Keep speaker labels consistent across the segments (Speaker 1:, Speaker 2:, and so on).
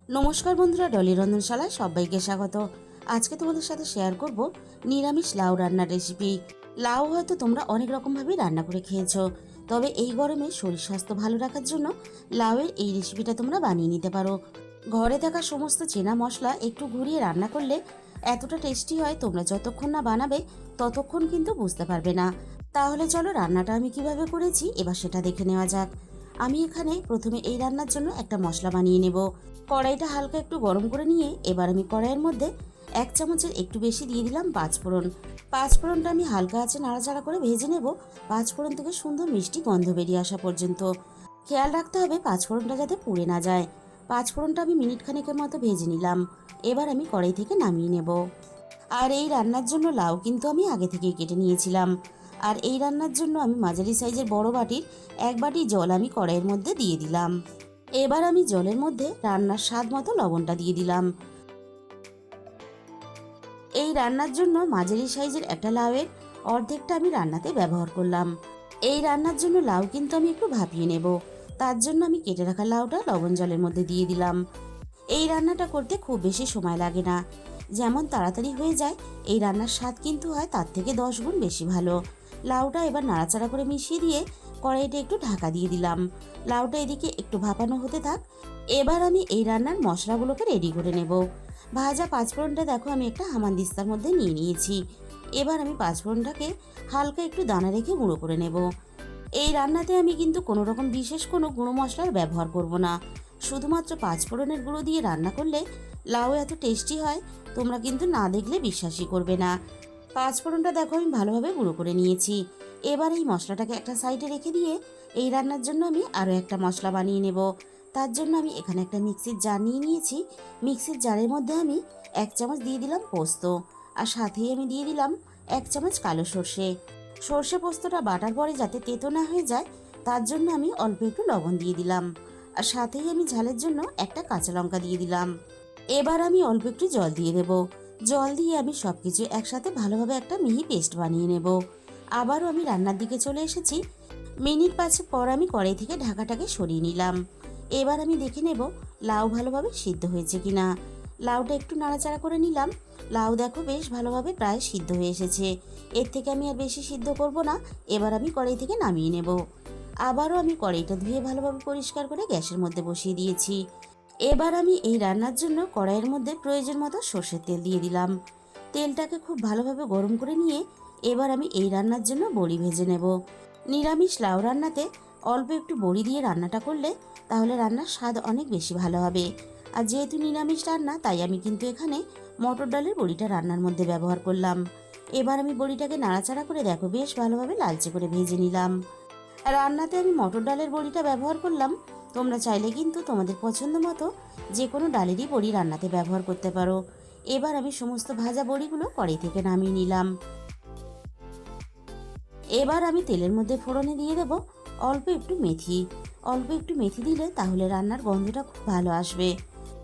Speaker 1: নমস্কার বন্ধুরা, ডলি রন্ধনশালায় সবাইকে স্বাগত। আজকে তোমাদের সাথে শেয়ার করব নিরামিষ লাউ রান্নার রেসিপি। লাউ হয়তো তোমরা অনেক রকমভাবে রান্না করে খেয়েছো, তবে এই গরমে শরীর স্বাস্থ্য ভালো রাখার জন্য লাউয়ের এই রেসিপিটা তোমরা বানিয়ে নিতে পারো। ঘরে থাকা সমস্ত চেনা মশলা একটু ঘুরিয়ে রান্না করলে এতটা টেস্টি হয়, তোমরা যতক্ষণ না বানাবে ততক্ষণ কিন্তু বুঝতে পারবে না। তাহলে চলো রান্নাটা আমি কিভাবে করেছি এবার সেটা দেখে নেওয়া যাক। আমি এখানে প্রথমে এই রান্নার জন্য একটা মশলা বানিয়ে নেব। কড়াইটা হালকা একটু গরম করে নিয়ে এবার আমি কড়াইয়ের মধ্যে 1 চামচের একটু বেশি দিয়ে দিলাম পাঁচফোড়ন। পাঁচফোড়নটা আমি হালকা আঁচে নাড়াচাড়া করে ভেজে নেব, পাঁচফোড়ন থেকে সুন্দর মিষ্টি গন্ধ বেরিয়ে আসা পর্যন্ত। খেয়াল রাখতে হবে পাঁচফোড়নটা যাতে পুড়ে না যায়। পাঁচফোড়নটা আমি মিনিট খানেকের মতো ভেজে নিলাম। এবার আমি কড়াই থেকে নামিয়ে নেব। আর এই রান্নার জন্য লাউ কিন্তু আমি আগে থেকেই কেটে নিয়েছিলাম। আর এই রান্নার জন্য আমি মাঝারি সাইজের বড় বাটির 1 বাটি জল আমি কড়াইয়ের মধ্যে দিয়ে দিলাম। এবার আমি জলের মধ্যে রান্নার স্বাদ মতো লবণটা দিয়ে দিলাম। এই রান্নার জন্য মাঝারি সাইজের একটা লাউয়ের অর্ধেকটা আমি রান্নাতে ব্যবহার করলাম। এই রান্নার জন্য লাউ কিন্তু আমি একটু ভাপিয়ে নেব, তার জন্য আমি কেটে রাখা লাউটা লবণ জলের মধ্যে দিয়ে দিলাম। এই রান্নাটা করতে খুব বেশি সময় লাগে না, যেমন তাড়াতাড়ি হয়ে যায়, এই রান্নার স্বাদ কিন্তু হয় তার থেকে 10 গুণ বেশি ভালো। লাউটা এবার নাড়াচাড়া করে মিশিয়ে দিয়ে কড়াইটা একটু ঢাকা দিয়ে দিলাম। লাউটা এদিকে একটু ভাপানো হতে থাক। এবার আমি এই রান্নার মশলাগুলোকে রেডি করে নেব। ভাজা পাঁচফোড়নটা দেখো আমি একটা হামানদিস্তার মধ্যে নিয়ে নিয়েছি। এবার আমি পাঁচফোড়নটাকে হালকা একটু দানা রেখে গুঁড়ো করে নেব। এই রান্নাতে আমি কিন্তু কোনো রকম বিশেষ কোনো গুঁড়ো মশলার ব্যবহার করব না। শুধুমাত্র পাঁচফোড়নের গুঁড়ো দিয়ে রান্না করলে লাউ এত টেস্টি হয়, তোমরা কিন্তু না দেখলে বিশ্বাসই করবে না। পাঁচফোড়নটা দেখো আমি ভালোভাবে গুঁড়ো করে নিয়েছি। এবার এই মশলাটাকে একটা সাইডে রেখে দিয়ে এই রান্নার জন্য আমি আরও একটা মশলা বানিয়ে নেব। তার জন্য আমি এখানে একটা মিক্সির জার নিয়ে নিয়েছি। মিক্সির জারের মধ্যে আমি 1 চামচ দিয়ে দিলাম পোস্ত, আর সাথেই আমি দিয়ে দিলাম 1 চামচ কালো সর্ষে। সর্ষে পোস্তটা বাটার পরে যাতে তেতো না হয়ে যায়, তার জন্য আমি অল্প একটু লবণ দিয়ে দিলাম। আর সাথেই আমি ঝালের জন্য একটা কাঁচা লঙ্কা দিয়ে দিলাম। এবার আমি অল্প একটু জল দিয়ে দেব। জল দিয়ে আমি সবকিছু একসাথে ভালোভাবে একটা মিহি পেস্ট বানিয়ে নেব। আবারও আমি রান্নার দিকে চলে এসেছি। মিনিট 5 পর আমি কড়াই থেকে ঢাকাটাকে সরিয়ে নিলাম। এবার আমি দেখে নেব লাউ ভালোভাবে সিদ্ধ হয়েছে কিনা। লাউটা একটু নাড়াচাড়া করে নিলাম। লাউ দেখো বেশ ভালোভাবে প্রায় সিদ্ধ হয়ে এসেছে। এর থেকে আমি আর বেশি সিদ্ধ করব না। এবার আমি কড়াই থেকে নামিয়ে নেব। আবারও আমি কড়াইটা ধুয়ে ভালোভাবে পরিষ্কার করে গ্যাসের মধ্যে বসিয়ে দিয়েছি। এবার আমি এই রান্নার জন্য কড়াইয়ের মধ্যে প্রয়োজন মতো সর্ষের তেল দিয়ে দিলাম। তেলটাকে খুব ভালোভাবে গরম করে নিয়ে এবার আমি এই রান্নার জন্য বড়ি ভেজে নেব। নিরামিষ লাউ রান্নাতে অল্প একটু বড়ি দিয়ে রান্নাটা করলে তাহলে রান্নার স্বাদ অনেক বেশি ভালো হবে। আর যেহেতু নিরামিষ রান্না, তাই আমি কিন্তু এখানে মটর ডালের বড়িটা রান্নার মধ্যে ব্যবহার করলাম। এবার আমি বড়িটাকে নাড়াচাড়া করে দেখো বেশ ভালোভাবে লালচে করে ভেজে নিলাম। রান্নাতে আমি মটর ডালের বড়িটা ব্যবহার করলাম। তোমরা চাইলে কিন্তু তোমাদের পছন্দ মতো যে কোনো ডালেরই বড়ি রান্নাতে ব্যবহার করতে পারো। এবার আমি সমস্ত ভাজা বড়িগুলো কড়াই থেকে নামিয়ে নিলাম। এবার আমি তেলের মধ্যে ফোড়নে দিয়ে দেব অল্প একটু মেথি। অল্প একটু মেথি দিলে তাহলে রান্নার গন্ধটা খুব ভালো আসবে।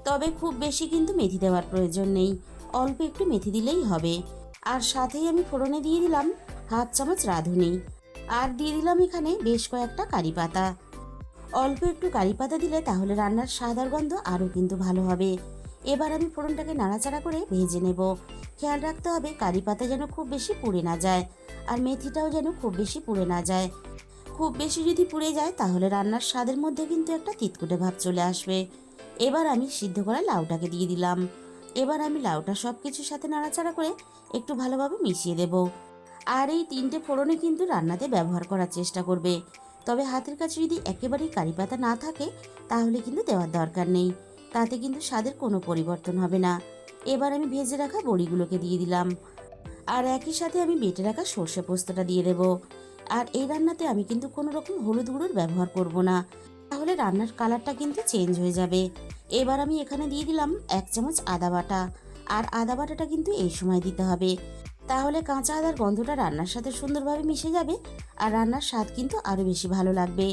Speaker 1: তবে খুব বেশি কিন্তু মেথি দেওয়ার প্রয়োজন নেই, অল্প একটু মেথি দিলেই হবে। আর সাথেই আমি ফোড়নে দিয়ে দিলাম 1/2 চামচ রাঁধুনি। আর দিয়ে দিলাম এখানে বেশ কয়েকটা কারি পাতা। অল্প একটু কারি পাতা দিলে তাহলে রান্নার স্বাদ আর গন্ধ আরও কিন্তু ভালো হবে। এবার আমি ফোড়নটাকে নাড়াচাড়া করে ভেজে নেব। খেয়াল রাখতে হবে কারি পাতা যেন খুব বেশি পুড়ে না যায়, আর মেথিটাও যেন খুব বেশি পুড়ে না যায়। খুব বেশি যদি পুড়ে যায় তাহলে রান্নার স্বাদের মধ্যে কিন্তু একটা তিতকুটে ভাব চলে আসবে। এবার আমি সিদ্ধ করা লাউটাকে দিয়ে দিলাম। এবার আমি লাউটা সব কিছুর সাথে নাড়াচাড়া করে একটু ভালোভাবে মিশিয়ে দেব। আর এই 3টে ফোড়নে কিন্তু রান্নাতে ব্যবহার করার চেষ্টা করবে। তবে হাতের কাছে যদি একেবারেই কারি পাতা না থাকে তাহলে কিন্তু দেওয়ার দরকার নেই, তাতে কিন্তু স্বাদের কোনো পরিবর্তন হবে না। এবার আমি ভেজে রাখা বড়িগুলোকে দিয়ে দিলাম। আর একই সাথে আমি বেটে রাখা সর্ষে পোস্তটা দিয়ে দেব। আর এই রান্নাতে আমি কিন্তু কোনো রকম হলুদ গুঁড়োর ব্যবহার করব না, তাহলে রান্নার কালারটা কিন্তু চেঞ্জ হয়ে যাবে। এবার আমি এখানে দিয়ে দিলাম 1 চামচ আদা বাটা। আর আদা বাটাটা কিন্তু এই সময় দিতে হবে, তাহলে কাঁচা আদার গন্ধটা রান্নার সাথে সুন্দরভাবে মিশে যাবে, আর রান্নার স্বাদ কিন্তু আরও বেশি ভালো লাগবে।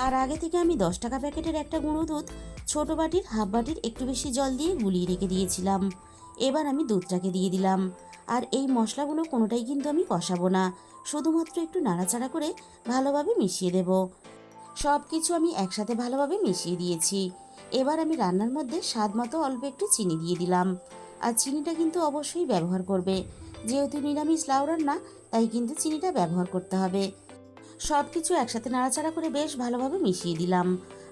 Speaker 1: আর আগে থেকে আমি 10 টাকা প্যাকেটের একটা গুঁড়ো দুধ ছোট বাটির হাফ বাটির একটু বেশি জল দিয়ে গুলিয়ে রেখে দিয়েছিলাম। এবার আমি দুধটাকে দিয়ে দিলাম। আর এই মশলাগুলো কোনোটাই কিন্তু আমি কষাবো না, শুধুমাত্র একটু নাড়াচাড়া করে ভালোভাবে মিশিয়ে দেব। সব কিছু আমি একসাথে ভালোভাবে মিশিয়ে দিয়েছি। এবার আমি রান্নার মধ্যে স্বাদ মতো অল্প একটু চিনি দিয়ে দিলাম। আর চিনিটা কিন্তু অবশ্যই ব্যবহার করবে, যেহেতু নিরামিষ লাউ রান্না তাই কিন্তু চিনিটা ব্যবহার করতে হবে। সব কিছু একসাথে নাড়াচাড়া করে বেশ ভালোভাবে মিশিয়ে দিলাম।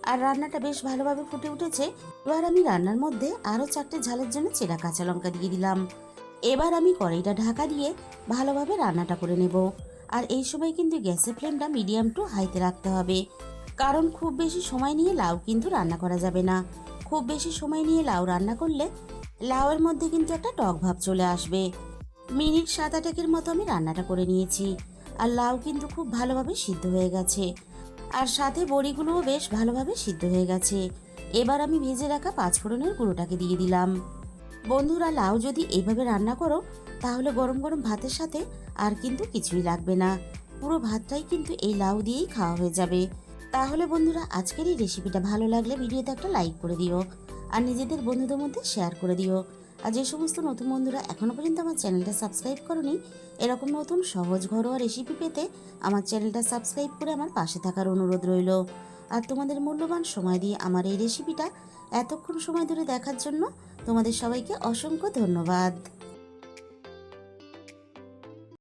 Speaker 1: আর রান্নাটা বেশ ভালোভাবে ফুটে উঠেছে। এবার আমি রান্নার মধ্যে আরও 4টে ঝালের জন্য চেরা কাঁচা লঙ্কা দিয়ে দিলাম। এবার আমি কড়াইটা ঢাকা দিয়ে ভালোভাবে রান্নাটা করে নেব। আর এই সময় কিন্তু গ্যাসের ফ্লেমটা মিডিয়াম টু হাইতে রাখতে হবে, কারণ খুব বেশি সময় নিয়ে লাউ কিন্তু রান্না করা যাবে না। খুব বেশি সময় নিয়ে লাউ রান্না করলে লাউয়ের মধ্যে কিন্তু একটা টক ভাব চলে আসবে। মিনিট 7-8 মতো আমি রান্নাটা করে নিয়েছি। আর লাউ কিন্তু খুব ভালোভাবে সিদ্ধ হয়ে গেছে। আর সাথে বড়িগুলোও বেশ ভালোভাবে সিদ্ধ হয়ে গেছে। এবার আমি ভেজে রাখা 5 ফোড়নের গুঁড়োটাকে দিয়ে দিলাম। বন্ধুরা, লাউ যদি এইভাবে রান্না করো তাহলে গরম গরম ভাতের সাথে আর কিন্তু কিছুই লাগবে না। পুরো ভাতটাই কিন্তু এই লাউ দিয়েই খাওয়া হয়ে যাবে। তাহলে বন্ধুরা, আজকের এই রেসিপিটা ভালো লাগলে ভিডিওতে একটা লাইক করে দিও। আর নিজেদের বন্ধুদের মধ্যে শেয়ার করে দিও। আর যে সমস্ত নতুন বন্ধুরা এখনও পর্যন্ত আমার চ্যানেলটা সাবস্ক্রাইব করনি, এরকম নতুন সহজ ঘরোয়া রেসিপি পেতে আমার চ্যানেলটা সাবস্ক্রাইব করে আমার পাশে থাকার অনুরোধ রইল। আর তোমাদের মূল্যবান সময় দিয়ে আমার এই রেসিপিটা এতক্ষণ সময় ধরে দেখার জন্য তোমাদের সবাইকে অসংখ্য ধন্যবাদ।